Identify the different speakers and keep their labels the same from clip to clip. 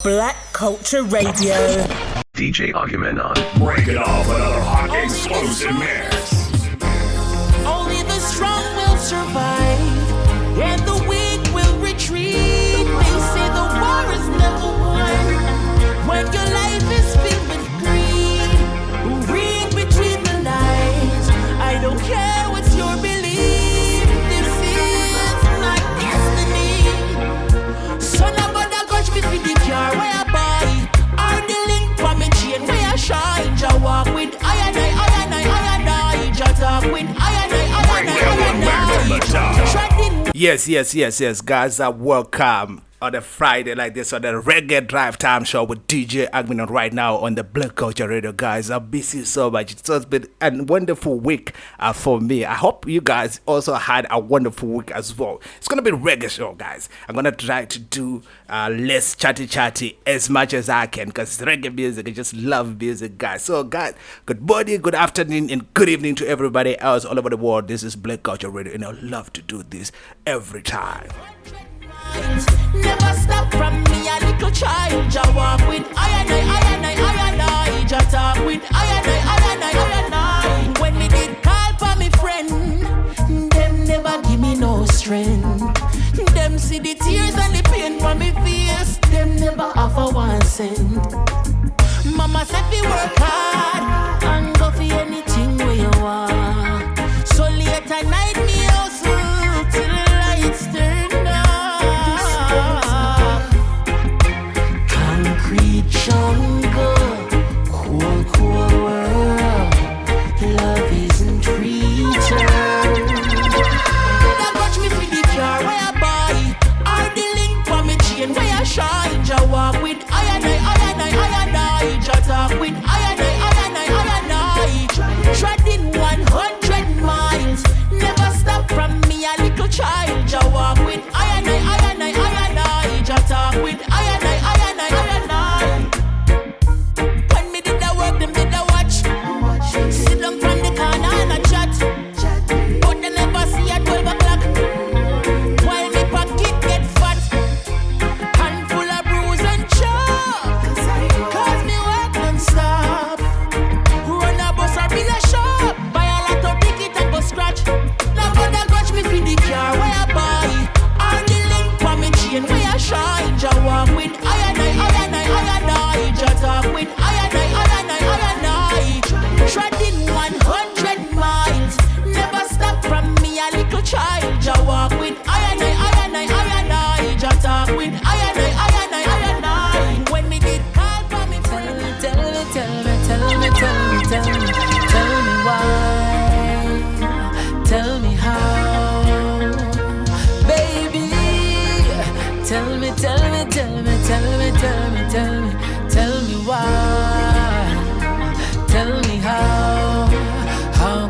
Speaker 1: Black Culture Radio.
Speaker 2: DJ Agemenon.
Speaker 3: Break it off another hot explosive mix.
Speaker 4: Only the strong will survive, and the weak will retreat. They say the war is never won when your life is filled with greed. Read between the lines. I don't care what's your belief. This is my destiny. Son of a dog, watch me for the car where I buy. Are the link for me chain where I shine. Jah walk with I Jah talk with I.
Speaker 5: Yes, guys, welcome on a Friday like this on the Reggae Drive Time Show with DJ Agemenon right now on the Black Culture Radio, guys. I'm busy so much. It has been a wonderful week for me. I hope you guys also had a wonderful week as well. It's going to be a reggae show, guys. I'm going to try to do less chatty as much as I can because reggae music, I just love music, guys. So, guys, good morning, good afternoon, and good evening to everybody else all over the world. This is Black Culture Radio, and I love to do this every time.
Speaker 4: Never stop from me, a little child. Jah walk with I. Jah talk with I. When me did call for me friend, them never give me no strength. Them see the tears and the pain from me face, them never offer 1 cent. Mama said we work hard and go for anything we you want. So late at night me hustle till the lights turn off. Concrete jungle, cold world. Love isn't return. That watch me for the car where I buy. Are the link for me chain where I shine. Jah walk with I. Jah talk with I. Treading 100 miles. Never stop from me, a little child. Jah walk with I. Jah talk with I. When me did the work, them did the watch. Sit down from the corner and a chat. But they never see at 12 o'clock. While me pocket get fat. Handful of bruise and chop. Cause me work non-stop. Run a bus or build a shop. Buy a lot of ticket and go scratch. Now bother grudge me for the car where I buy. All the link for me chain where I shine. Jah walk with I. Jah talk with I. Treading 100 miles. Never stop from me, a little child. Jah walk with I. Jah talk with I. When me did call for me friend. Tell me why. Tell me how. Baby, tell me why. Tell me how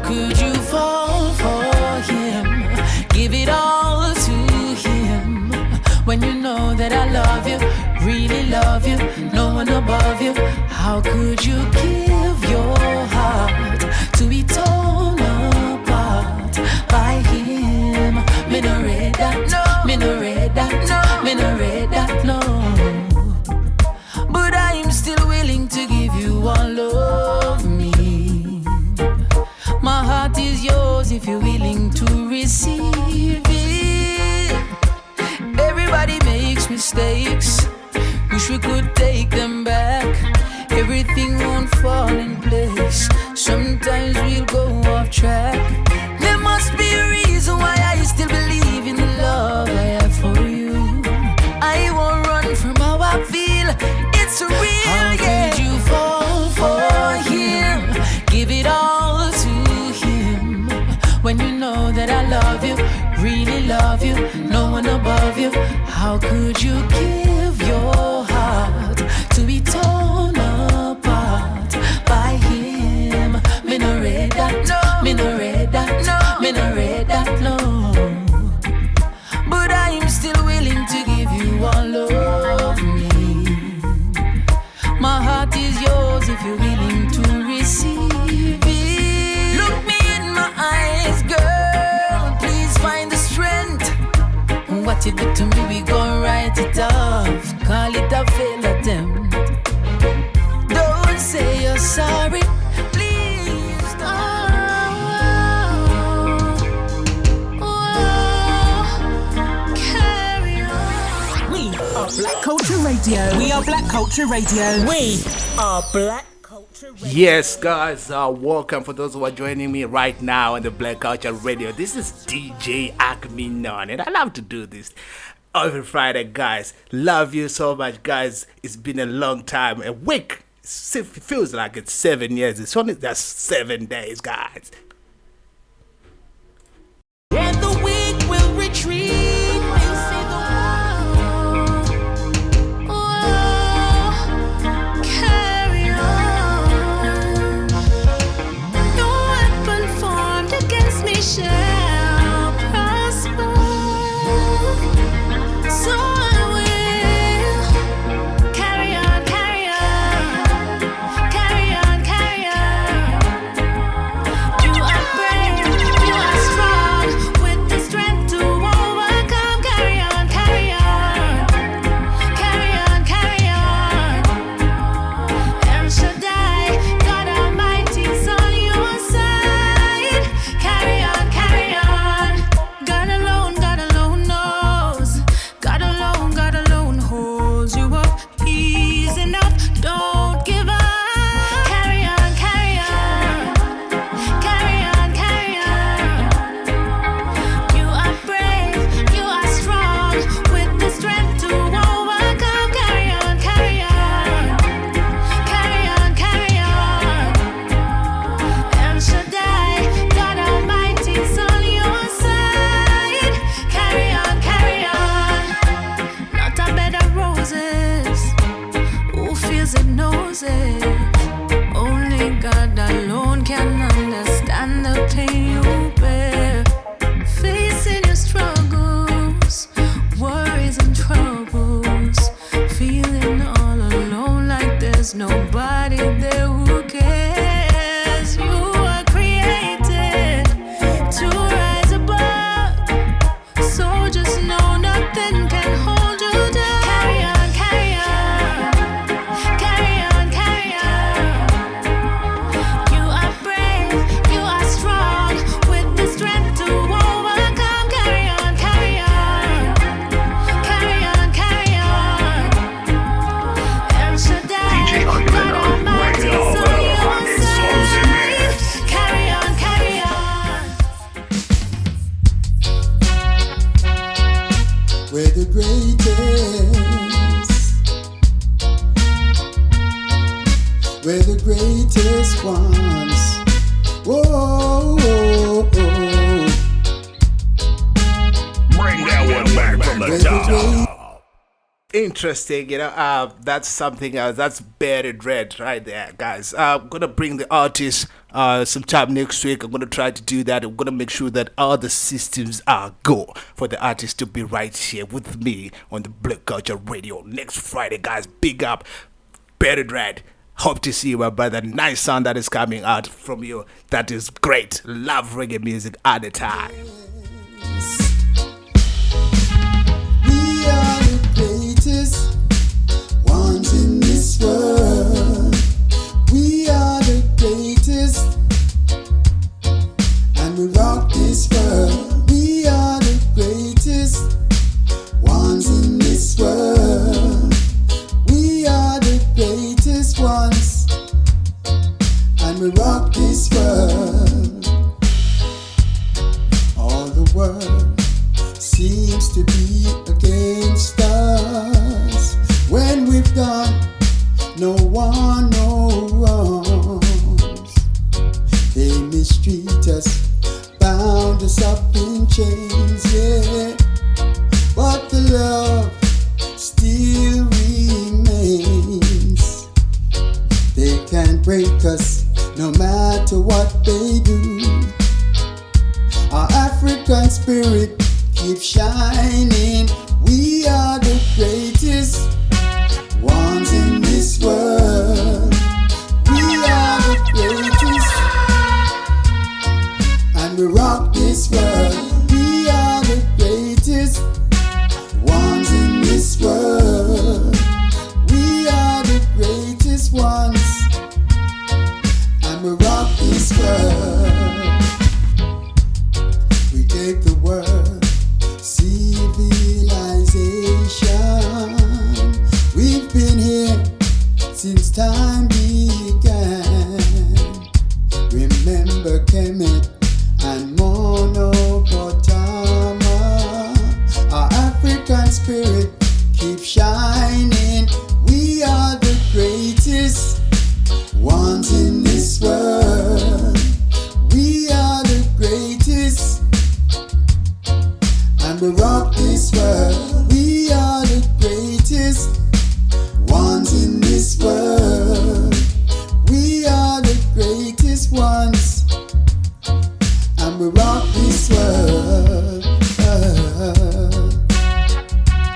Speaker 4: could you fall for him? Give it all to him when you know that I love you, really love you, no one above you. How could you give your heart to be torn apart by him? Me no read that, no. Me no read that, no. Me no read that, no. But I'm still willing to give you all of me. My heart is yours if you're willing to receive it. Everybody makes mistakes. Wish we could take them back. Everything won't fall in place. Sometimes we'll go off track. There must be a reason why I still believe in the love I have for you. I won't run from how I feel. It's real, how yeah. Could you fall for him? Give it all to him when you know that I love you, really love you, no one above you. How could you give your heart to be torn apart by him? Me no read that, no. Me no read that, no. Me no read that, no. But I'm still willing to give you all of me. My heart is yours if you're willing to receive it. Look me in my eyes, girl. Please find the strength. What you did to me, we gon' write it off. Call it a failure.
Speaker 1: Radio. We are Black Culture Radio. We are Black Culture Radio.
Speaker 5: Yes, guys, welcome for those who are joining me right now on the Black Culture Radio. This is DJ Agemenon, and I love to do this every Friday, guys. Love you so much, guys. It's been a long time, a week. It feels like it's 7 years. It's only just 7 days, guys.
Speaker 4: And the weak will retreat. Shall prosper, so I will carry on, carry on, carry on, carry on. You are brave, you are strong, with the strength to overcome. Carry on, carry on, carry on, carry on. El Shaddai, God Almighty's on your side. Carry on. God alone knows. God alone holds you up. He's enough. Don't give up. Carry on, carry on. Carry on, carry on. You are brave, you are strong, with the strength to overcome. Carry on, carry on. Carry on, carry on. El Shaddai, God Almighty's on your side. Carry on, carry on. Not a bed of roses. Who feels it knows it. Only God alone can understand the pain you bear. Facing your struggles, worries and troubles. Feeling all alone like there's nobody there who cares. You are created to rise above, so just know nothing can hold you down. Carry on, carry on, carry on, carry on. You are brave, you are strong, with the strength to overcome. Carry on, carry on, carry on, carry on. El Shaddai,
Speaker 3: DJ
Speaker 4: God
Speaker 3: Agemenon,
Speaker 4: Almighty's
Speaker 3: right now,
Speaker 4: on
Speaker 3: the
Speaker 4: your
Speaker 3: hot explosive
Speaker 4: side.
Speaker 3: mix.
Speaker 4: Carry on, carry on.
Speaker 6: We're the greatest. We're the greatest ones. Whoa, whoa, whoa.
Speaker 3: Bring that one back from the
Speaker 6: We're the
Speaker 3: top.
Speaker 5: Interesting, that's something else. That's Buried Red right there, guys. I'm gonna bring the artist sometime next week. I'm gonna try to do that. I'm gonna make sure that all the systems are go for the artist to be right here with me on the Black Culture Radio next Friday, guys. Big up, Buried Red. Hope to see you, my brother. Nice sound that is coming out from you. That is great. Love reggae music all the time.
Speaker 6: We are the greatest ones in this world. We are the greatest, and we rock this world. We are the greatest ones in this world. We are the greatest ones, and we rock this world. All the world seems to be against us. When we've done no one no wrongs, they mistreat us, bound us up in chains, yeah. But the love still remains. They can't break us no matter what they do. Our African spirit keeps shining. We are the greatest ones in this world. We are the greatest, and we rock this world. We are the greatest ones in this world. We are the greatest ones, and we rock this world. We gave the world civil time began. Remember Kemet and Monopotama. Our African spirit keeps shining. We are the greatest ones in this world. We are the greatest, and we rock this world. We are the greatest ones in this world. We are the greatest ones, and we rock this world.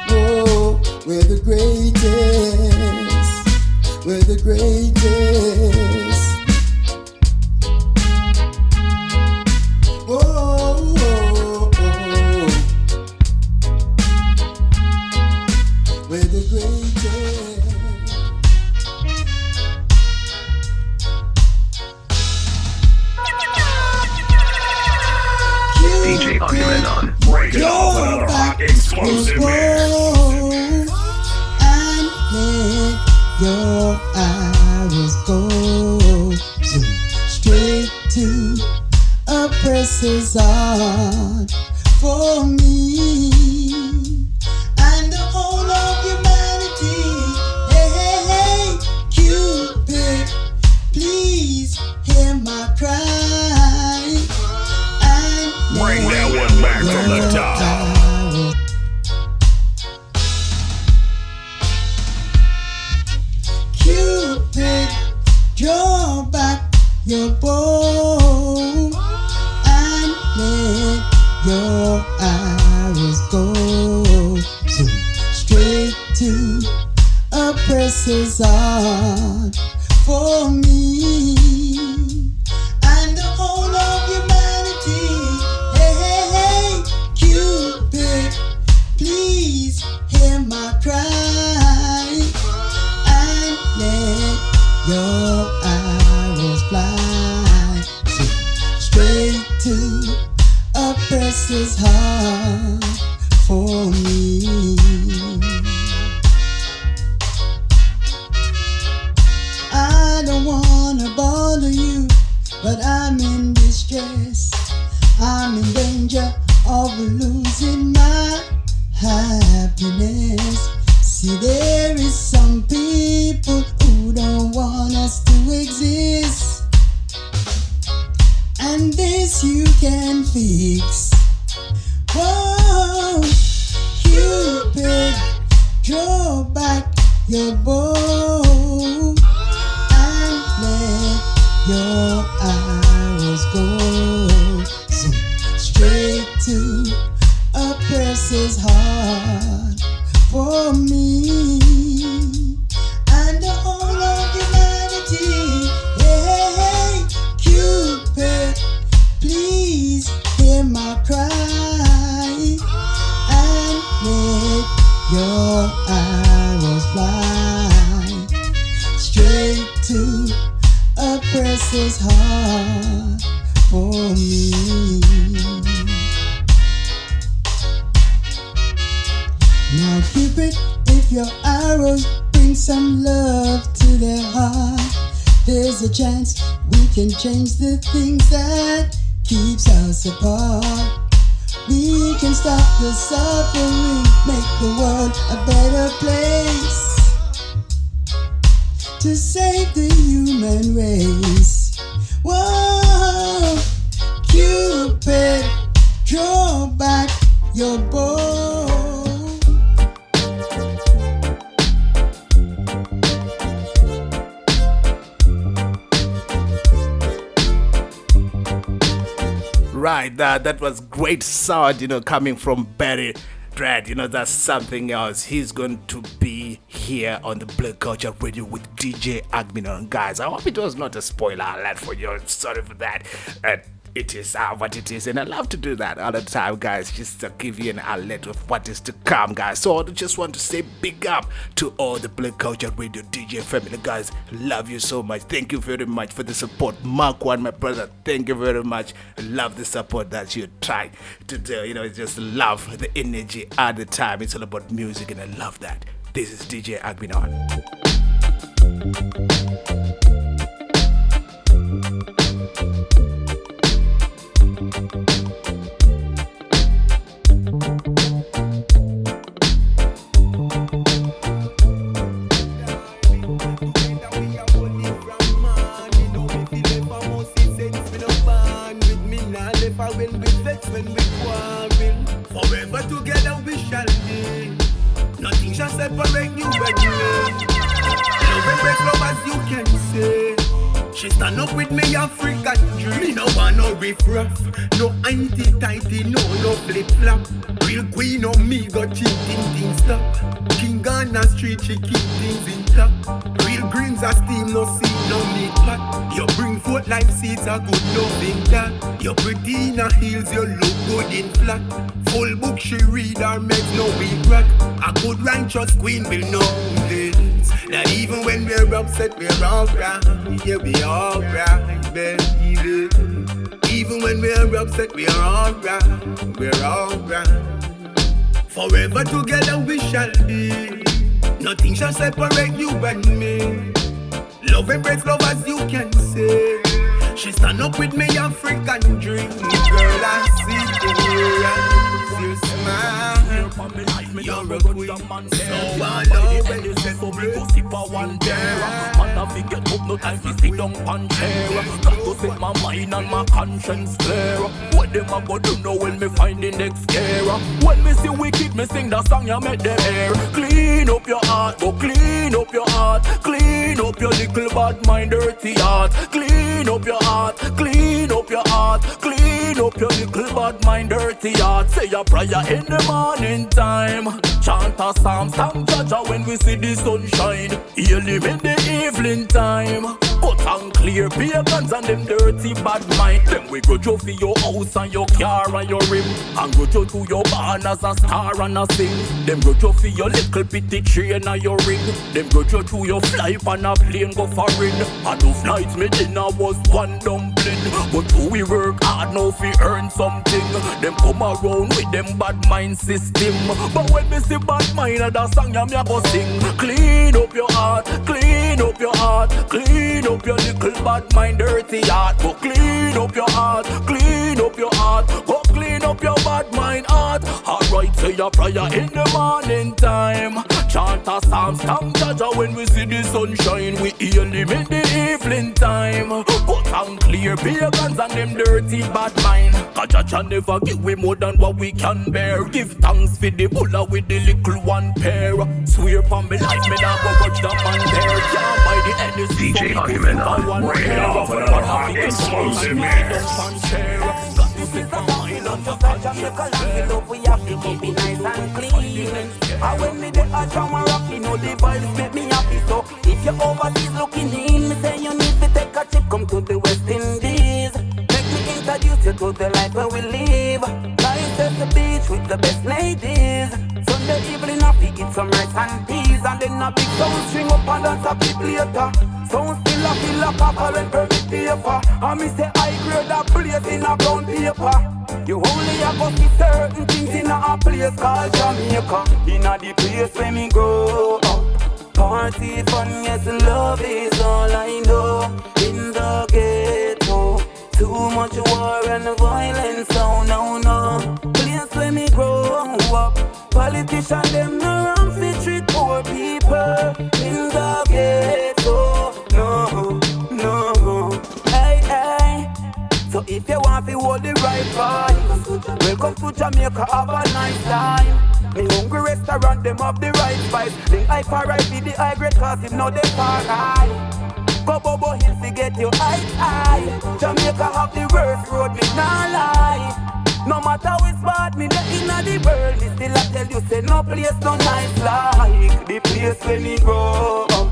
Speaker 6: Whoa, we're the greatest. We're the greatest. Whoa, whoa, whoa. We're the greatest.
Speaker 2: DJ Agemenon.
Speaker 3: Break it off another hot explosive mix.
Speaker 6: And let your arrows go zoom straight to oppressor's heart for me and the whole of humanity. Hey, hey, hey, Cupid, please hear my cry and
Speaker 3: Bring that one back from the top.
Speaker 6: Cupid, draw back your bow and let your arrows go zoom straight to oppressor's heart for me and the whole of humanity. Hey, hey, hey, Cupid, please hear my cry and let your arrows fly straight to oppressor's heart for me. I don't wanna bother you, but I'm in distress. I'm in danger of losing my happiness. See, there is some people who don't want us to exist, and this you can fix. Whoa, Cupid, draw back your bow and let your arrows go zoom straight to oppressor's heart for me and the whole of humanity. Hey, hey, Cupid, please hear my cry and let your arrows fly straight to oppressor's heart for me. Now Cupid, if your arrows bring some love to their heart, there's a chance we can change the things that keeps us apart. We can stop the suffering, make the world a better place, to save the human race. Whoa, Cupid, draw back your bow.
Speaker 5: Right, that was great sound, coming from Barry Dread. That's something else. He's going to be here on the Black Culture Radio with DJ Agemenon. Guys, I hope it was not a spoiler alert for you. Sorry for that. It is what it is, and I love to do that all the time, guys, just to give you an alert of what is to come, guys. So I just want to say big up to all the Black Culture Radio DJ family, guys. Love you so much. Thank you very much for the support. Mark One, my brother, thank you very much. I love the support that you try to do. Just love the energy all the time. It's all about music, and I love that. This is DJ Agemenon.
Speaker 7: She keep things intact. Real greens are steam, no seed, no meat pot. You bring forth life seeds, a good loving that. You're pretty in her heels, you look good in flat. Full book she read, her makes no regret. A good righteous queen will know this. That even when we're upset, we're alright. Yeah, we're alright, baby. Even when we're upset, we're alright. We're alright. Forever together we shall be. Nothing shall separate you and me. Love embrace love as you can say. She stand up with me, African dream. Girl, I see the you smile. You're a queen, so I'll always sip a one there. Man, I forget up, no time to sit down and chair. Got to set my mind and my conscience clear. What them a go do know when me find the next care? When me see wicked, me sing the song you make them air. Clean up your heart, go clean up your heart. Clean up your little bad mind, dirty heart. Clean up your heart, clean up your heart. Clean up your little bad mind, dirty heart. Say a prayer in the morning time. Chant a psalm, thank Jah when we see the sunshine. Heal him in the evening time. Cut and clear pagans and them dirty bad mind. Them we go to for your house and your car and your rim. And go to your barn as a star and a sing. Them go to for your little bitty train and your ring. Them go to your fly on a plane go foreign. And of nights me dinner was one dumpling. But do we work hard now fi earn something? Them come around with them bad mind system. But when me see bad mind, that song ya me a go sing. Clean up your heart, clean up your heart, clean up your little bad mind, dirty heart. Go clean up your heart, clean up your heart. Go clean up your bad mind heart. Alright, say your prayer in the morning time. Chant a psalm, thank Jah when we see the sunshine. We heal him in the evening time. Cut and clear pagans and them dirty bad mind. Cause Jah never give we more than what we can bear. Give thanks for the bulla with the little one pair. Swear upon me life, me not go touch the man there. Can't buy the NSC.
Speaker 2: DJ Agemenon,
Speaker 3: Bring off another hot explosive mix.
Speaker 8: This is a mine on the Jamaica land. Love we have to keep it nice and clean. And when me the hot from a rock, you know the vibes make me happy. So if you're overseas looking in, me say you need to take a trip, come to the West Indies. Make me introduce you to the life where we live. Nice at the beach with the best ladies. Sunday evening I eat some rice and peas. And then a big sound string up and dance a bit later. Sound still a feel like a foreign permit paper. And me say I grade a place in a brown paper. You only have to see certain things in a place called Jamaica. In a the place where me grow up. Party fun, yes, love is all I know. In the ghetto, too much war and violence, oh no. Place where me grow up. Politicians them no wrong fit treat poor people. In the ghetto, no. Hey. So if you want to hold the right vibes, welcome to Jamaica, have a nice time. Me hungry restaurant, them have the right spice. Think I far right with the high grade, cause if not they far high. Go Bobo Hill to get your high. Jamaica have the worst road, me nah lie. No matter how it's bad, me there inna the world. Me still I tell you, say no place no nice like the place where me grow up.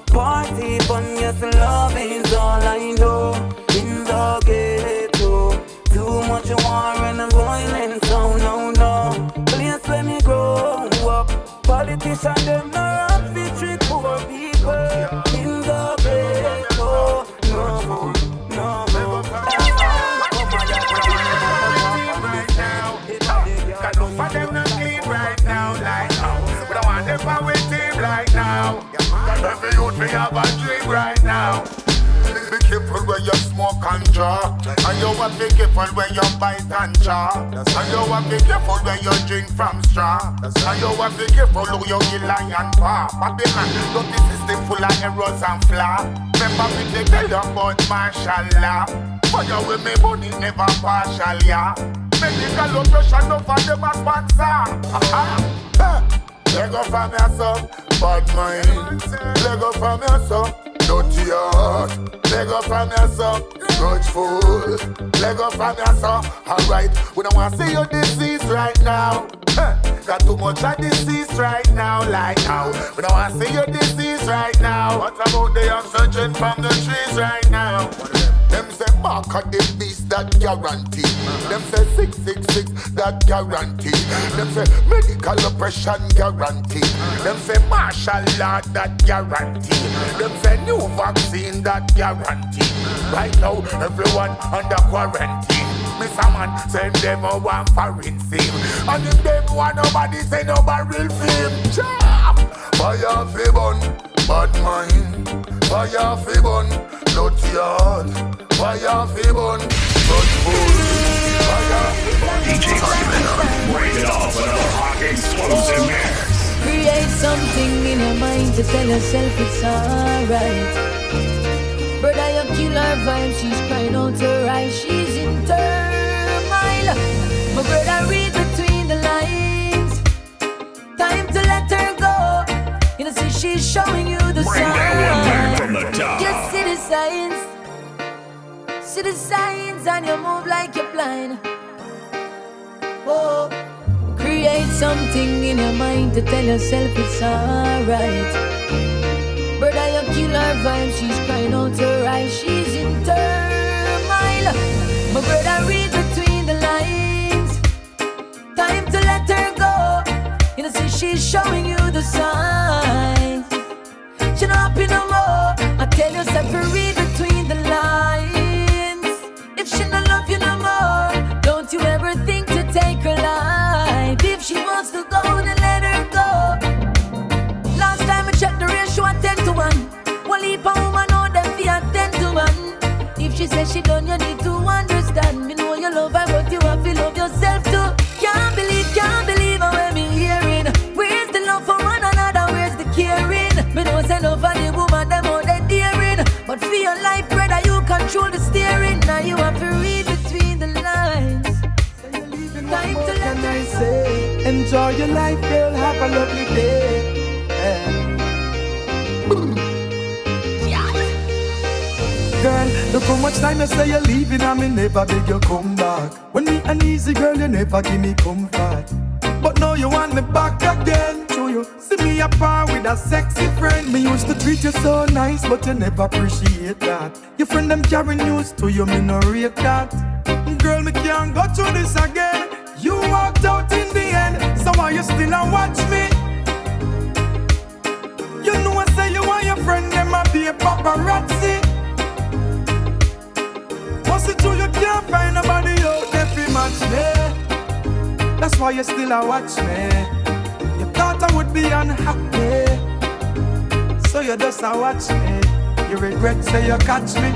Speaker 8: Party fun, yes, love is all I know. In the ghetto, too much war and violence, oh no. Place where me grow up. Politicians them no run fi treat poor people. In the ghetto, no.
Speaker 7: For them not clean right now, like how. We don't want them for we team like now.
Speaker 9: Every youth we have a dream right now. Be careful where you smoke and draw. And you have to be careful where you bite and chaw. And you have to be careful where you drink from straw. And you have to be careful who you kill lion paw. Babylon, dirty system full of errors and flaws. Remember me they tell you about martial law. Fire with me money never partial, yeah. Medical operation no for them a sponsor. Leg up from your son, bad mind. Leg up from your son, dirty heart. Leg up from your son, grudgeful. Leg up from your son, alright. We don't want to see your disease right now. Got too much of disease right now, like how. We don't want to see your disease right now. What about the oxygen from the trees right now? Them say mark of the beast that guarantee. Them say 666 that guarantee. Them say medical oppression guarantee. Them say martial law that guarantee. Them say new vaccine that guarantee. Right now everyone under quarantine. Miss a man send them a one foreign theme. And if them want nobody say no barrel film. Fire fi bun, bad mind. Fire fi bun, dirty heart. Fire fi bun, grudgeful. Fire fi bun.
Speaker 2: DJ Agemenon.
Speaker 3: Break it off with a hot explosive mix.
Speaker 4: Create something in your mind to tell yourself it's alright. Brother, you kill her vibe, she's crying out her eyes, she's in turmoil. My brother, read between the lines. Time to let her go. You know, see, she's showing you the
Speaker 3: Bring that one back from the top.
Speaker 4: Just see the signs. See the signs and you move like you're blind. Whoa. Create something in your mind to tell yourself it's alright. Brother, you kill her vibe, she's crying out her eyes, she's in turmoil. My brother, read between the lines. Time to let her go. You know, see, she's showing you the signs. She not happy no more. I tell you, to read between the lines. If she don't love you no more, don't you ever think to take her life. If she wants to go, then let her go. Last time I checked the ratio at 10 to 1. One leap a woman know them fee at 10 to 1. If she says she done, you need to understand. Me know you love her, but you have to love yourself too. Can't believe how I'm hearing. Where's the love for one another? Where's the caring? Me know say love for the woman, them all they daring. But for your life, brother, you control the steering. Now you have to read between the lines. Time to let her
Speaker 6: say, enjoy your life, girl, have a lovely day. Girl, look how much time you say you're leaving and me never beg you come back. When me an easy girl, you never give me comfort. But now you want me back again. So you see me apart with a sexy friend. Me used to treat you so nice, but you never appreciate that. Your friend them carry news to you, me no rate that. Girl, me can't go through this again. You walked out in the end, so why you still a watch me? You know I say you want your friend, them a be a paparazzi. Once it true, you can't find nobody out there fi match me. That's why you still a watch me. You thought I would be unhappy, so you just a watch me. You regret say you catch me.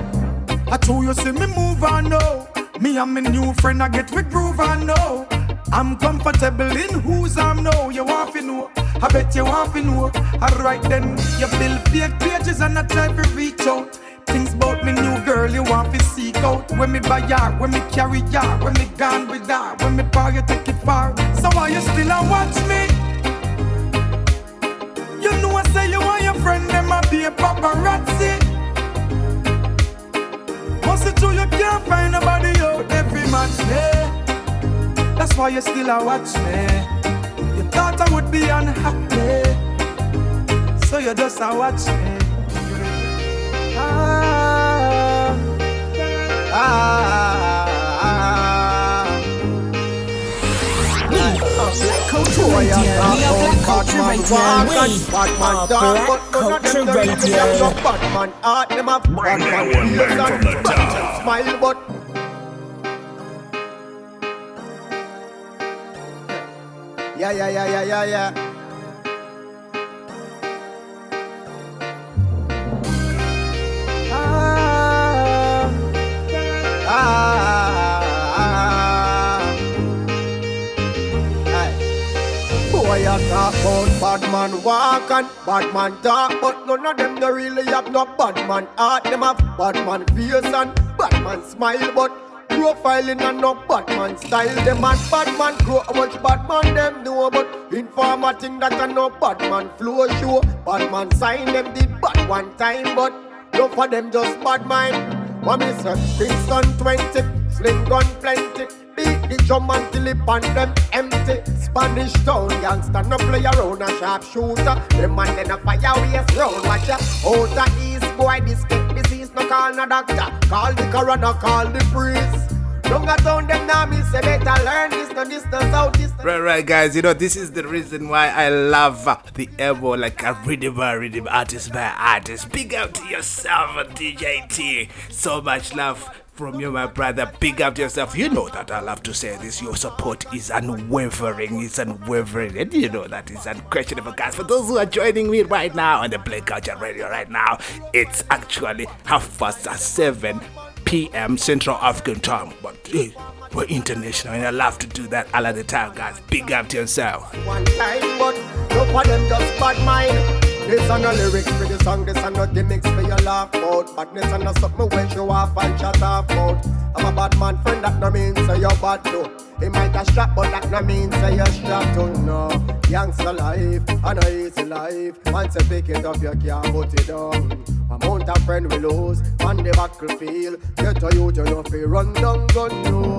Speaker 6: I told you see me move on now. Me and my new friend I get me groove on now. I'm comfortable in whose I'm now. You want to know? I bet you want to know. Alright then, you build fake pages and I try to reach out. Things about me new girl you want to seek out. When me buy her, when me carry her, when me gone with her, when me buy you take it far. So why you still a watch me? You know I say you want your friend them a be a paparazzi. Once it true you can't find nobody out every match me. That's why you still a watch me. You thought I would be unhappy, so you just a watch me.
Speaker 1: Black Culture Radio. We are Black Culture Radio. We are Black Culture Radio.
Speaker 3: Bring that one back from the top.
Speaker 6: Smile but yeah.
Speaker 10: you talk about bad man walk and bad man talk, but none of them don't really have no bad man heart. Them have bad man face and bad man smile, but profiling and no bad man style. Them and bad man grow how much bad man them know, but informer think that a no bad man flow show. Bad man sign them did bad one time, but no for them just bad mind. What me say? Kingston 20, sling gun plenty. Beat the drum until it pan them empty. Spanish town gangster no play around a sharp shooter. Them man then a fire waste round. Watch ya. Out of east boy this get disease no call no doctor. Call the coroner, call the priest. Don't go down them now me say better learn this no south this.
Speaker 5: Right, guys. You know this is the reason why I love the Evo, like a rhythm artist by artist. Big up to yourself, DJ T. So much love from you, my brother. Big up to yourself. You know that I love to say this. Your support is unwavering. It's unwavering. And you know that is unquestionable, guys. For those who are joining me right now on the Black Culture Radio right now, it's actually 7:30 p.m. Central African time. But hey, we're international and I love to do that all of the time, guys. Big up to yourself.
Speaker 10: One time, but no for them just bad mind. This are no lyrics for the song, this are no gimmicks for your laugh out. Badness and no something when you off and chat off out. I'm a bad man friend, that no means say you're bad too. He might have shot, but that no means say you're shot too. No, youngster life, and a easy life. Once you pick it up, you can't put it down. Amount of friend we lose on the battlefield. Get a youth, you know, fi run down gun, no.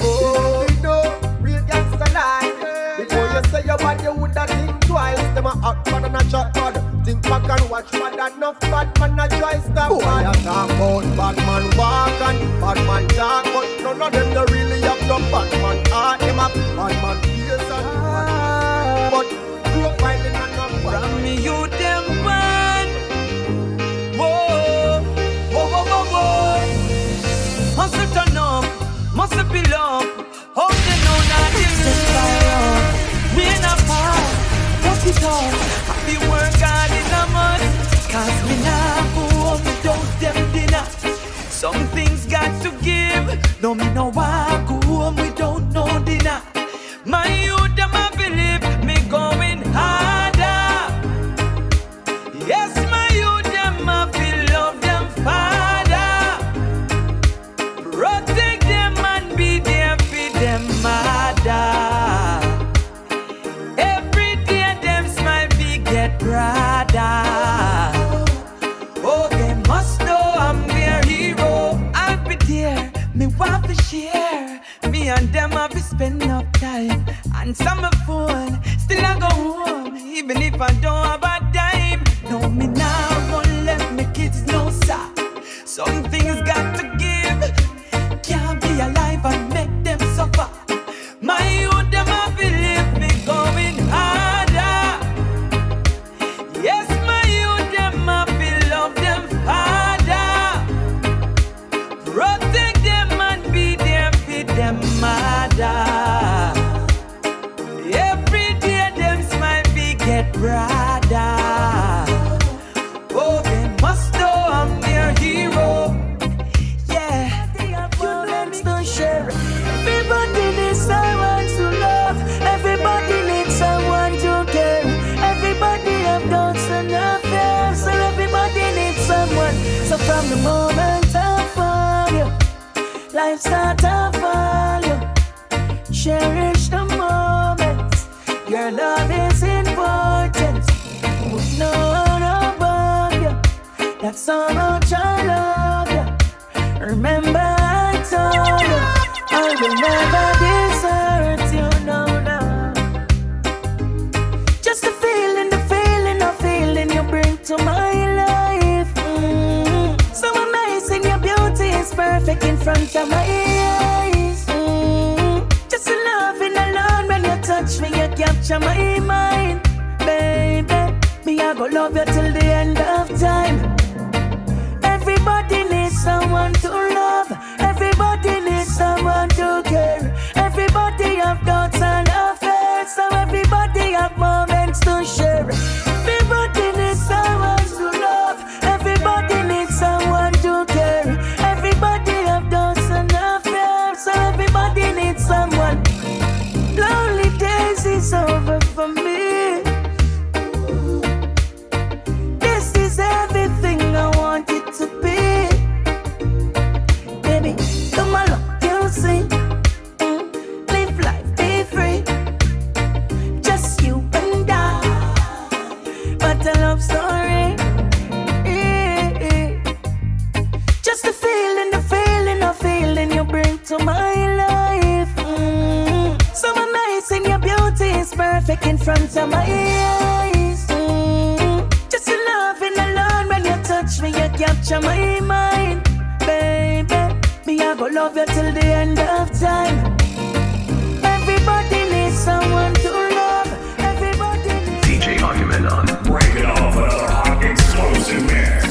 Speaker 10: Real gangster life. Before you say your bad, you woulda think twice. Them a hot man and a chat bad. Think back and watch what that enough bad man a try stop. Boy, you talk about bad man walk and bad man talk, but none of them don't really have no bad man heart. Them a bad man face and but profiling and no bad.
Speaker 8: From me you them man. Whoa, whoa, whoa, whoa, whoa. Hustle turn up, muscle peel up. Hope they know that this is fire. We in a part, walk it up. Happy work hard in a month. Cause we not go home without them dinner. Some things got to give. No me no walk go home without no dinner. My youth them a believe me going harder. Yes, my youth them a feel love them father. Protect them and be there for them mother. Every day them smile be get brother. Oh, they must know I'm their hero. I'll be there, me want to share. Me and them have to spend enough time. And some my phone, still I go home. Even if I don't have a dime. No, me now won't let me kids know, sir. Some things got to give. Can't be alive and make them suffer. My youth them a believe me going harder. Yes, my youth them a feel love them father. Protect them and be there for them mother. Every day them smile be get brother. Oh, they must know I'm their hero. Yeah, you know me no share. Everybody needs someone to love. Everybody needs someone to care. Everybody have done some affairs, so everybody needs someone. So from the moment I found you, life start to follow. Cherish the moments. Your love is important. With no one above you. That's how much I love you. Remember I told you I will never desert you, no, no. Just the feeling you bring to my life. So amazing, your beauty is perfect in front of my eyes. Just loving alone when you touch me, you capture my mind. Baby, me I go love you till the end of time. Everybody needs someone to love. Everybody needs someone to care. Everybody have thoughts and affairs, so everybody have moments to share. Everybody needs someone to love. Everybody needs someone to care. Everybody have thoughts and affairs, so everybody needs someone. Lonely days is over for me.
Speaker 1: perfect in front of my eyes. Just your loving alone when you touch me, you capture my mind. Baby, me I go love you till the end of time. Everybody needs someone to love. Everybody needs
Speaker 2: DJ Agemenon.
Speaker 3: Break it off another hot explosive mix.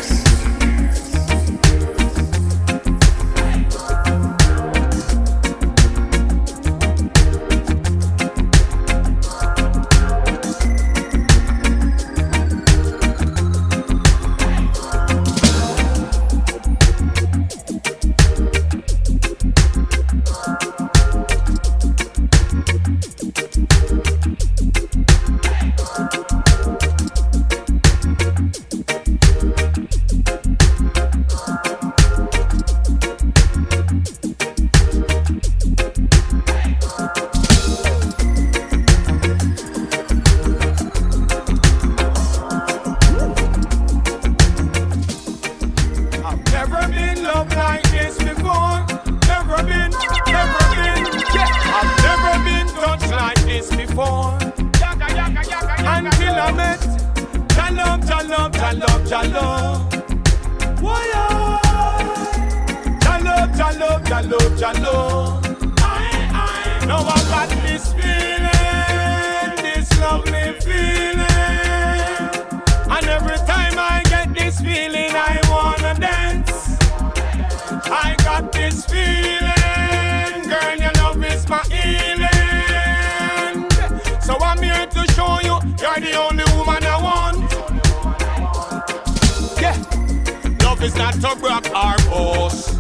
Speaker 11: Is not to brag or boast.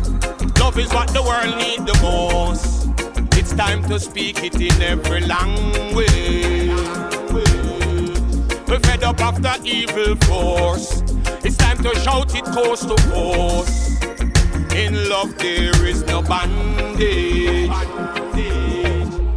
Speaker 11: Love is what the world need the most. It's time to speak it in every language. We're fed up after evil force. It's time to shout it coast to coast. In love there is no bandage.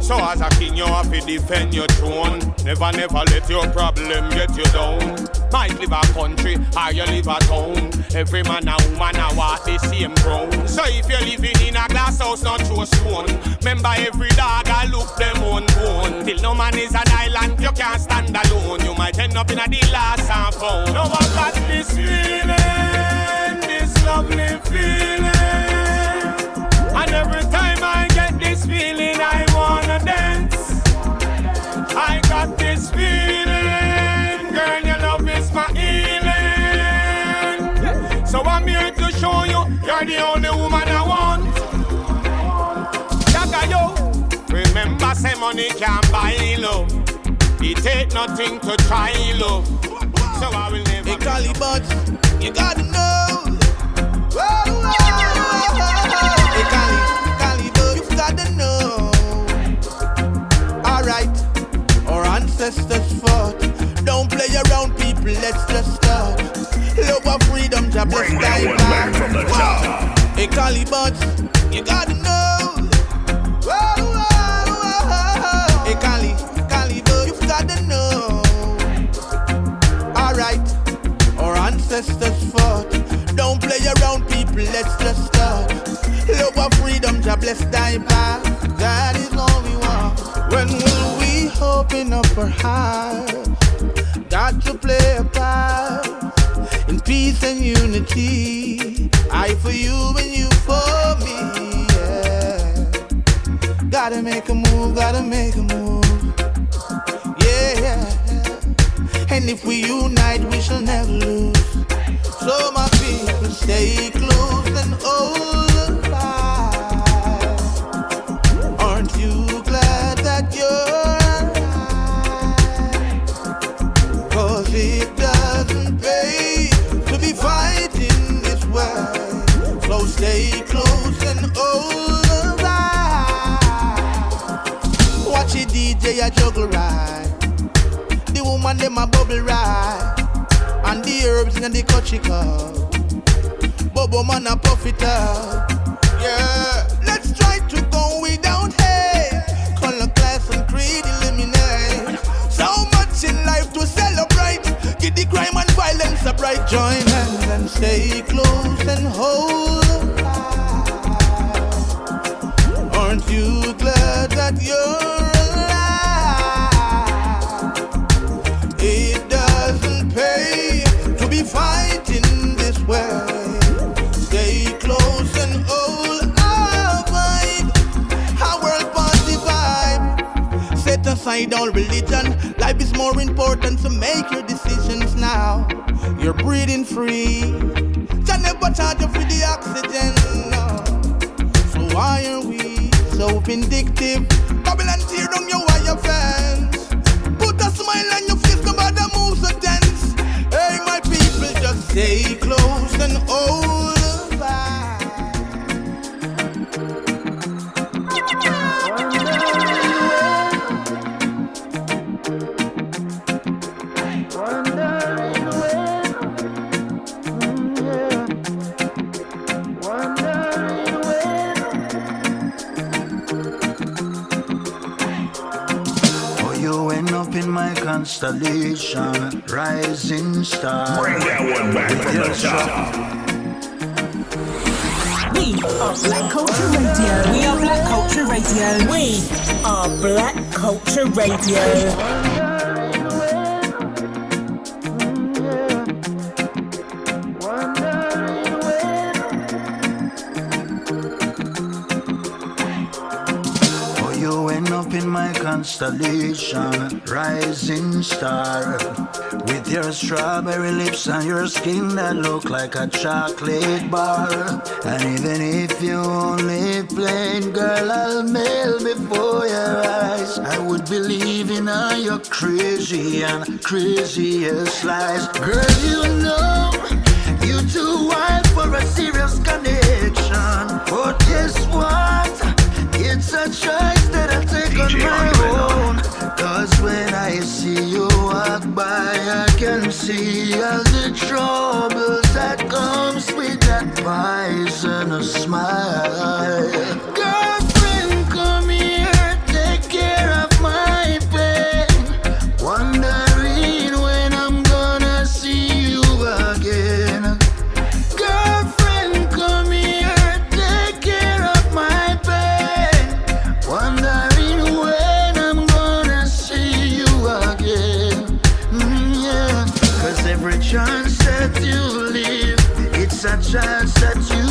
Speaker 11: So as a king you have to defend your throne. Never, never let your problem get you down. Might live a country or you live a town. Every man and woman a walk the same ground. So if you're living in a glass house, not through a stone. Remember every dog a look them on bone. Till no man is an island, you can't stand alone. You might end up in a the last and found. No one got this feeling, this lovely feeling. And every time I get this feeling, I wanna dance. I got this feeling, girl, your love is my healing. So I'm here to show you, you're the only woman I want. Jaga yo, remember say money can't buy love. It ain't nothing to try love. So I will never.
Speaker 12: Hey, Collie Buddz, you gotta know. Whoa. Hey, Collie Buddz, you gotta know. Alright, our ancestors fought. Don't play around, people, let's just start. Love of freedom, Jah bless thy
Speaker 3: back from the top.
Speaker 12: Hey, Collie Buddz, you gotta know. Hey, Collie Buddz, you gotta know. Alright, our ancestors fought. Don't play around, people, let's just start. Love of freedom, Jah bless thy path. That is all we want. When will we open up our hearts? Got to play a part in peace and unity. I for you and you for me, yeah. Gotta make a move, yeah. And if we unite, we shall never lose. So my people, stay close and hold the line. Aren't you glad that you're alive? 'Cause it doesn't pay to be fighting this way. So stay close and hold the line. Watch it DJ a juggle ride. The woman them a bubble ride. And the herbs in the country cup. Bobo man a puff it up. Yeah, let's try to go without hate. Color, class and creed eliminate. So much in life to celebrate. Give the crime and violence a bright. Join hands and stay close and hold the line. Aren't you glad that you're alive? idol religion. Life is more important, so make your decisions now. You're breathing free. Jah never charge you for the oxygen, no. So why are we so vindictive? Babylon tear down your wire fence. Put a smile on your face, no matter move so tense. Hey, my people, just stay close and hold the vibe.
Speaker 13: Constellation, rising star.
Speaker 3: Bring that one back from the top.
Speaker 14: We are Black Culture Radio. We are Black Culture Radio. We are Black Culture Radio.
Speaker 13: Constellation, rising star, with your strawberry lips and your skin that look like a chocolate bar. And even if you only plain, girl, I'll mail before your eyes. I would believe in all your crazy and craziest lies. Girl, you know you too wild for a serious connection. But guess what? It's a choice that I take on my own. Cause when I see you walk by, I can see all the troubles that comes with that poisonous smile. Girlfriend, come here, take care of my pain. Wondering when I'm gonna see you again. Girlfriend, come here, take care of my pain. Wondering when I'm gonna see you again. Yeah. Cause every chance that you live, it's a chance that you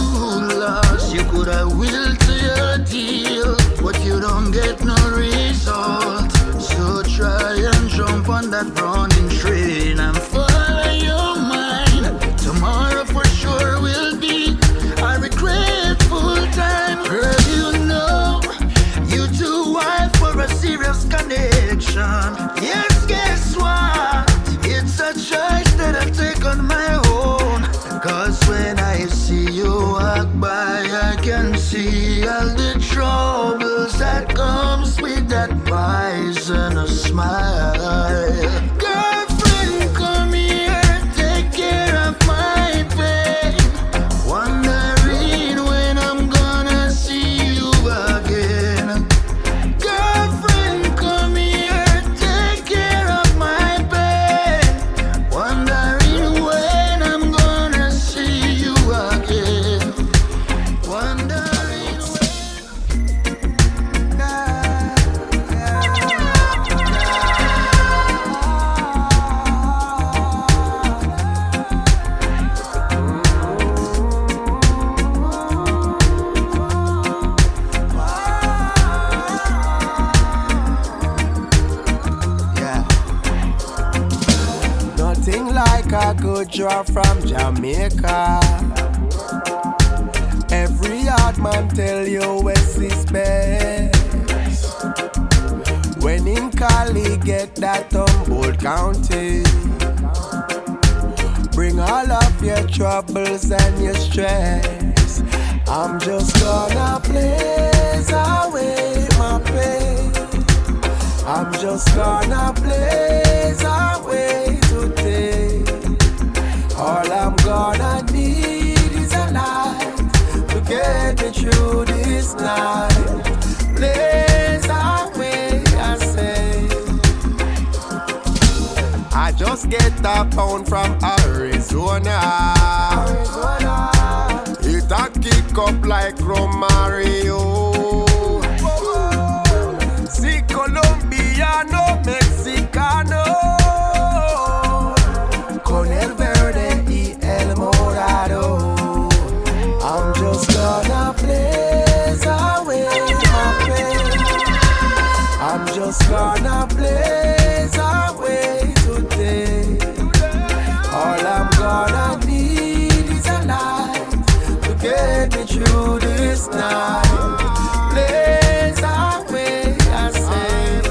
Speaker 13: lost. You could have willed to your deal, but you don't get no result. So try and jump on that running train and follow your mind. Tomorrow for sure will be a regretful time. Girl, you know you too wild for a serious connection. Yes, guess what? It's a choice that I take on my own. Cause when I see you walk by, I can see all the troubles that comes with that poisonous smile. Girlfriend, come here, take care of my pain. Wondering when I'm gonna see you again. Girlfriend, come here, take care of my pain. Wondering when I'm gonna see you again. Wondering when.
Speaker 10: Nothing like a good draw from Jamaica. Every hard man tell you West is best. When in Cali get that Humboldt County, bring all of your troubles and your stress. I'm just gonna blaze away my pain. I'm just gonna blaze away today. All I'm gonna need is a light to get me through this night. Blaze away, I say. I just get a pound from Arizona. It a kick up like Romario. See Colombiano, Mexicano. Con el verde y el morado. I'm just gonna blaze away my pain. I'm just gonna blaze this night. Blaze away, I say.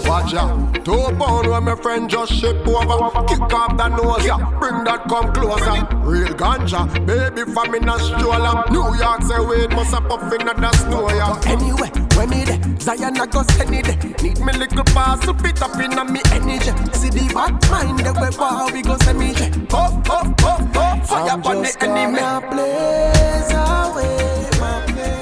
Speaker 10: Watch out. 2 pound when my friend just ship over. Kick off the nose, yeah. Bring that come closer. Real ganja, baby from in a stroller. New York say wait, must have puffin' at the snow, yeah. Anyway, when me there, Zion I go send it there. Need me little parcel fit up in me energy. See the bad mind the way wow we go send me there. Puff, puff, puff, puff, fire upon the enemy. I'm blaze away, my place.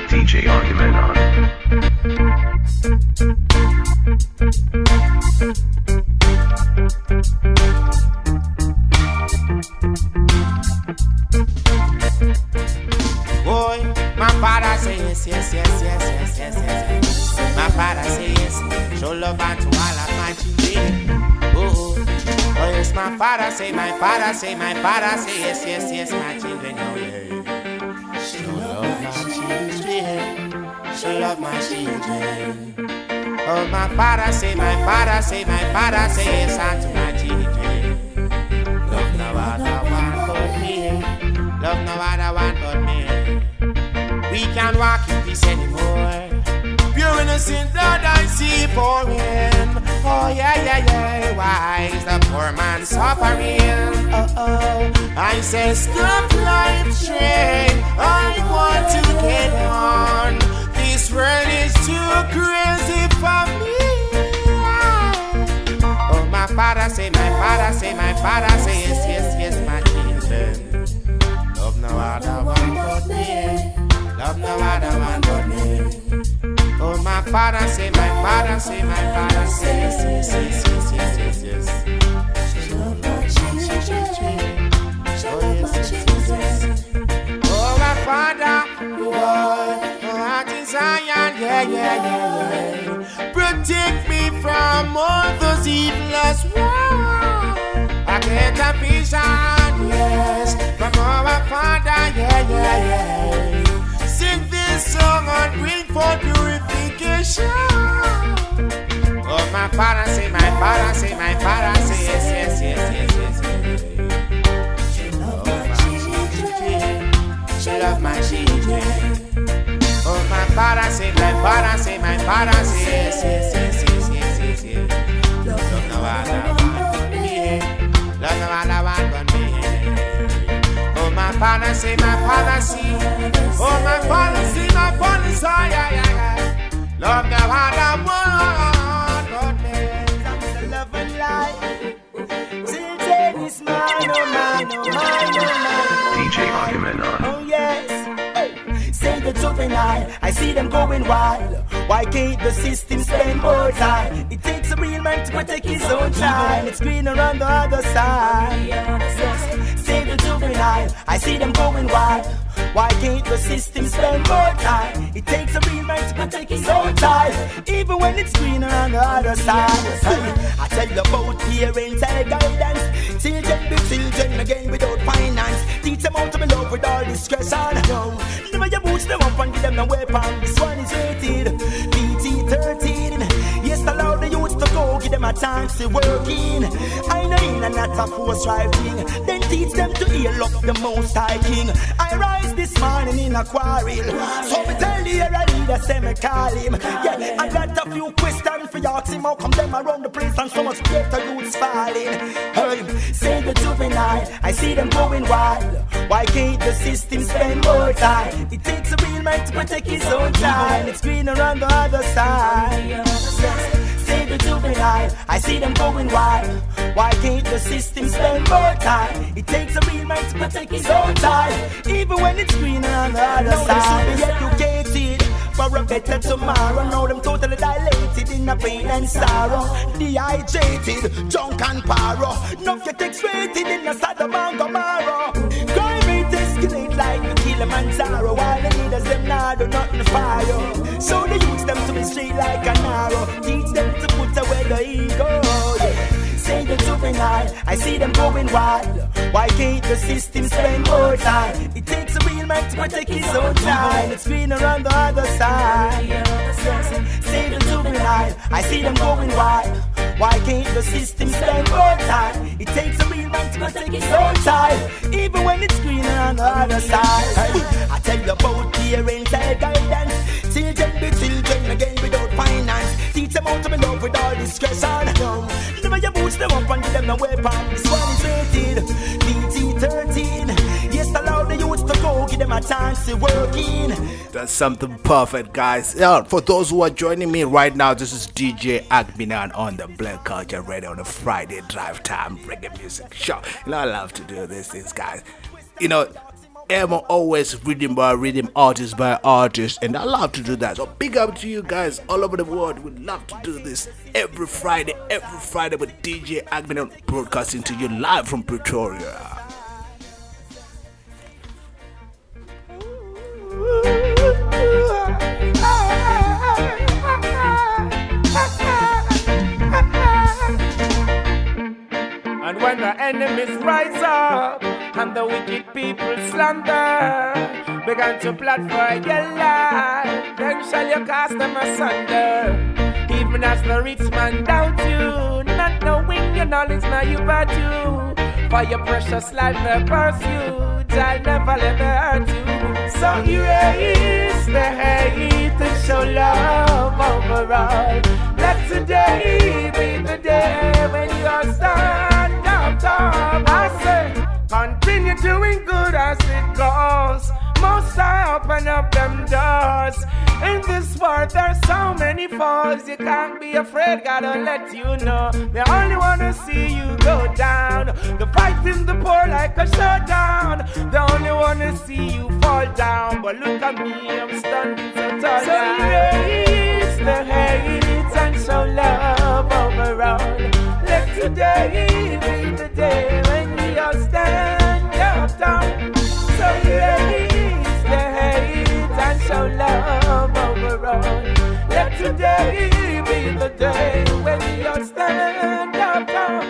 Speaker 2: DJ Agemenon.
Speaker 15: Boy, my father say yes, yes, yes, yes, yes, yes, yes. My father say yes. Show love unto all of my children. Oh, oh yes, my father say, my father say, my father say yes, yes, yes, my children. Oh yeah. Show love my children. Show love my children. Oh, my father say, my father say, my father say yes unto my children. Love no other one but me. Love no other one but me. We can't walk in peace anymore. Pure innocent blood I see pouring. Oh yeah, yeah, yeah. Why is the poor man suffering? Oh, oh. I say stop life train. I want to get on. This world is too crazy for me. Oh, my father say, my father say, my father say, yes, yes, yes, my children. Love no other one but me. Love no other one but me. Oh, my father say, my father say, my father say, yes, yes, yes, yes, yes, yes, yes. Love my children. Oh, yes, yes, yes, yes. Oh, my father, boy, my heart is iron, yeah, yeah, yeah, yeah. Protect me from all those evilest ones. I get a vision, yes, from our father, yeah, yeah, yeah. Sing this song and bring forth purification. Oh, my father say, my father say, my father say, yes, yes, yes, yes, yes, yes. She love my children. Oh, my father say, my father say, my father say, yes, yes, yes, yes, yes, yes, yes. Love no other one but me. Love no other one but me. Oh, my father say, my father see. Oh, my father see, my father say, yeah, yeah, yeah. Love no other one but me. That's the love of life. Children is mine, oh, mine, oh, mine, oh, mine.
Speaker 2: DJ Agemenon.
Speaker 1: Oh yes. Say the juvenile, I see them going wild. Why can't the system spend more time? It takes a real man to protect his own child. It's greener on the other side. Yes. Say the juvenile, I see them going wild. Why can't the system spend more time? It takes a real man to protect his own child, even when it's greener on the other side. I tell you about parental guidance. Children be children again without finance. Teach them how to be loved with all discretion. Never you boost them up and give them a weapon. This one is rated PG-13. Yes, allow the youth to go, give them a chance to work in. I know in and not a force driving. Then teach them to heal up the most high king. I rise this morning in a quarrel. So me tell the area leader, say me call him. Yeah, I got a few questions for you. Ask him how come them around the place and so much better youths falling. Say the juvenile, I see them going wild. Why can't the system spend more time? It takes a real man to protect his own child. It's greener on the other side. Say the juvenile, I see them going wild. Why can't the system spend more time? It takes a real man to protect his own child, even when it's greener on the other side. They should be educated for a better tomorrow. Now them totally dilated in a pain and sorrow. Dehydrated, drunk and paro. Now get X-rated in a Sodom and Gomorrah. Crime rate escalate like the Kilimanjaro. While the leaders them now do nothing fire. So they use them to be straight like an arrow. Teach them to put away the ego. Say the juvenile, I see them going wild. Why can't the system spend more time? It takes a real man to protect his own child. It's greener on the other side. Say the juvenile, I see them going wild. Why can't the system spend more time? It takes a real man to protect his own child, even when it's greener on the other side. I tell you about parental guidance. Children be children again without finance. Teach them how to be loved with all discretion. Never you boost them up and give them a weapon. This one is rated PG-13. Yes, allow the youth to go, give them a chance to work in.
Speaker 5: That's something perfect, guys. Yeah, for those who are joining me right now, this is DJ Agemenon on the Black Culture Radio on a Friday drive time reggae music show. You know, I love to do these things, guys. You know, I'm always reading by reading, artist by artist, and I love to do that. So big up to you guys all over the world. We love to do this every Friday with DJ Agemenon broadcasting to you live from Pretoria.
Speaker 15: And when the enemies rise up and the wicked people slander, began to plot for your life, then shall you cast them asunder. Even as the rich man doubt you, not knowing your knowledge now you value. For your precious life they pursue, I'll never let them hurt you. So erase the hate and show love overall. Let today be the day when you stand up tall. I say, continue doing good as it goes. Most I open up them doors. In this world there's so many foes. You can't be afraid, gotta let you know. They only wanna see you go down. The fighting the poor like a showdown. They only wanna see you fall down. But look at me, I'm standing so tall. So erase the hate and show love overall. Let today be the day when we all stand up tall. So erase the hate and show love overall. Let today be the day when we all stand up tall.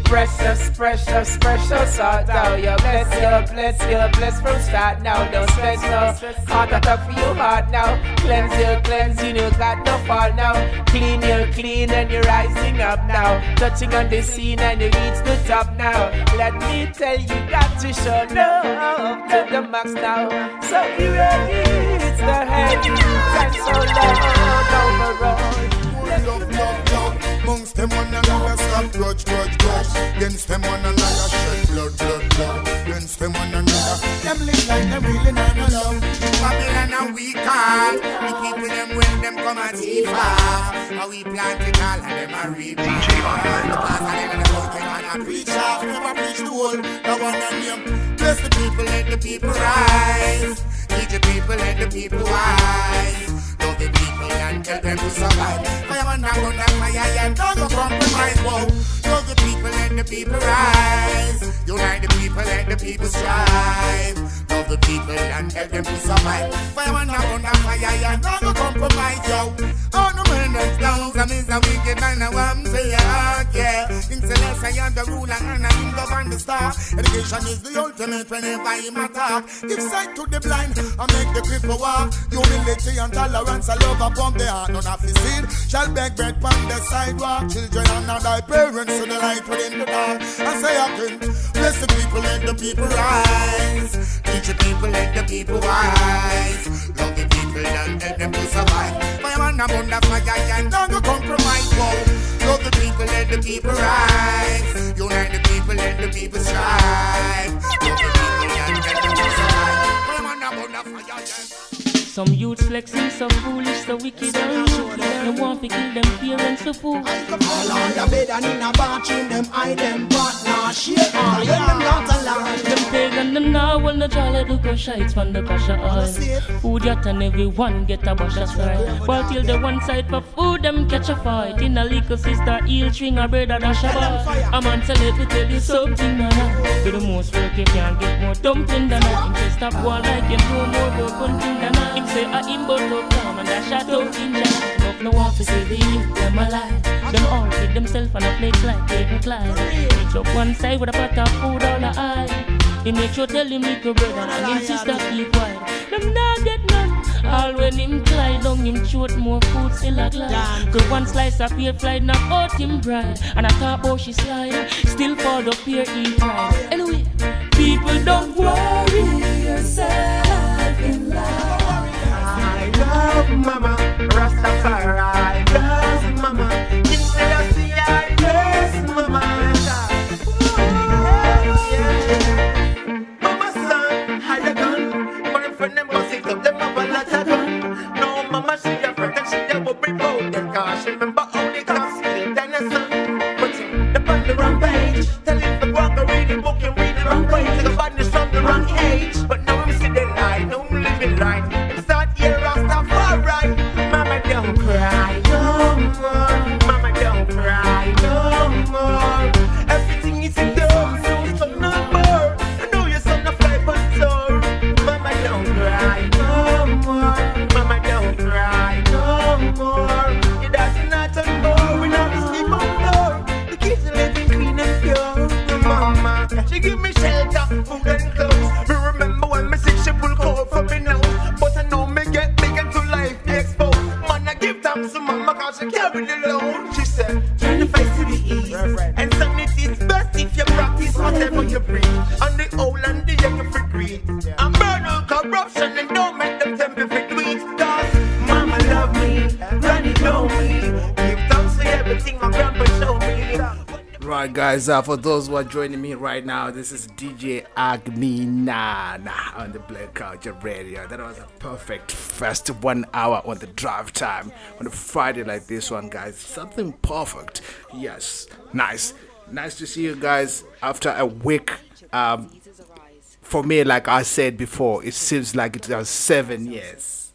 Speaker 15: Precious, precious, precious art now. You're blessed from start now. Don't stress no. Heart attack for your heart now. Cleanse you know got no fall now. Clean, you're clean and you're rising up now. Touching on the scene and you reach the top now. Let me tell you, got to show love to the max now. So erase the hate and show love overall.
Speaker 9: Love. Amongst them one another stop grudge. Against them one another shed blood. Against them one another them live like they really not love. Babylon and we can't. We keep them when them come and see fast. How we plant it all and them a reap. DJ Agemenon. And them a preach off. Never preach the whole. The one and them. Bless the people, let the people rise. Teach the people, let the people wise. Love the people and tell them to survive. Fireman, I'm gonna fire and don't go compromise. Whoa. Love the people, let the people rise. Unite the people, let the people strive. Love the people and tell them to survive. Fireman, I'm gonna fire and don't go compromise. Yo, all the men that's down, I mean, a wicked man, I want to say, yeah. King Celeste, I am the ruler and I am govern the star. Education is the ultimate whenever him attack. Give sight to the blind and make the cripple walk. Humility and tolerance, I love upon the heart. None of his seed shall beg bread from the sidewalk. Children are not thy parents, so the light within the dark. I say again, bless the people, let the people rise. Teach the people, let the people wise. Love the people and let them to survive. Fireman, I'm on the fire and don't go compromise. Whoa. Love the people, let the people rise. Unite the people, let the people strive. Love the people and let them to survive. Fireman, I'm on the fire and
Speaker 16: some youths flexing so foolish, so wicked and rude. They want to kill them parents to fool.
Speaker 10: All on the bed and in a bathroom, them hide them partner. Share all when them not alive.
Speaker 16: Them pagan them now will not try to go shites from the pasha oil. Food yet and everyone get a bash of fry. But till the one side for food, them catch a fight. In a little sister, heel string a brother dash a ball. A man tell it to tell you something, man. Do the most work you can't get more dumping than I. Him stop one like you do more about punching than I. Say I him but up down and dash out out in Jah. Enough no want to see the youth them alive. Them all feed themselves on a plate like David Clyde. Reach up one side with a pot of food all the eye. He make sure tell him little brother and him sister keep quiet. Them not get none. All when him glide down him throat more food still a glide. Cause one slice of pear fly knock out him bride. And I thought about she slide. Still fall the pear he cried. Anyway, people don't worry yourself in life.
Speaker 15: Love mama, Rastafari, love mama, instead of the I bless mama. Mama son, had a gun, but in front them bust it up, them have a lot of gun. No mama, she a friend and she a worry about them, cause she remember how the cops killed than a son. But you, the on the wrong page, tell him to walk or read the book and read the wrong way, take a badness from the wrong age. But now we see the light, no living right. Alright, mama don't cry no more. Mama don't cry no more. Everything is done, so son no more. I know your son a fly but soul. Mama don't cry no more. Mama don't cry no more. Your dad's not on board, we not sleep on floor. The kids are living clean and pure. Mama, she give me shelter, food and clothes. Me remember when me sick, she pull cold from me nose. But I know me get big into life expo. Man, I give thanks to mama cause she carry the load. She said, turn the face to the east. And son, it is best if you practice whatever you preach. On the old and the young for greed. And burn all corruption and don't make them temper for tweets. Cause mama love me, granny know me. Give thanks to everything my grandpa show me.
Speaker 5: Right, guys, for those who are joining me right now, this is DJ Agemenon on the Black Culture Radio. That was a perfect first 1 hour on the drive time on a Friday like this one, guys. Something perfect. Yes, nice to see you guys after a week. For me, like I said before, it seems like it was 7 years.